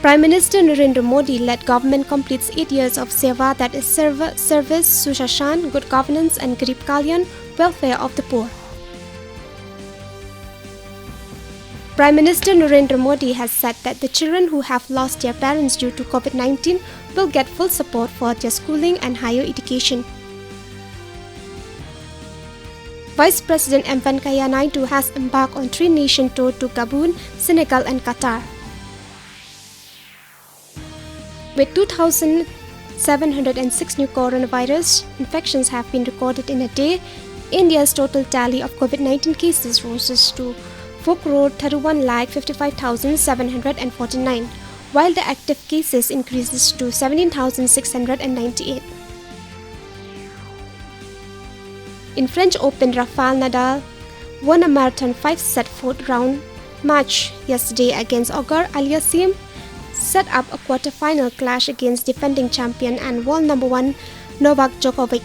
Prime Minister Narendra Modi led government completes 8 years of seva, that is service, sushashan, good governance and Garib Kalyan, welfare of the poor. Prime Minister Narendra Modi has said that the children who have lost their parents due to COVID-19 will get full support for their schooling and higher education. Vice President M. Venkaiah Naidu has embarked on 3-nation tour to Gabon, Senegal and Qatar. With 2,706 new coronavirus infections have been recorded in a day, India's total tally of COVID-19 cases rises to 4,31,55,749, while the active cases increases to 17,698. In French Open, Rafael Nadal won a marathon 5-set fourth-round match yesterday against Auger Aliassime, set up a quarter-final clash against defending champion and world number 1 Novak Djokovic.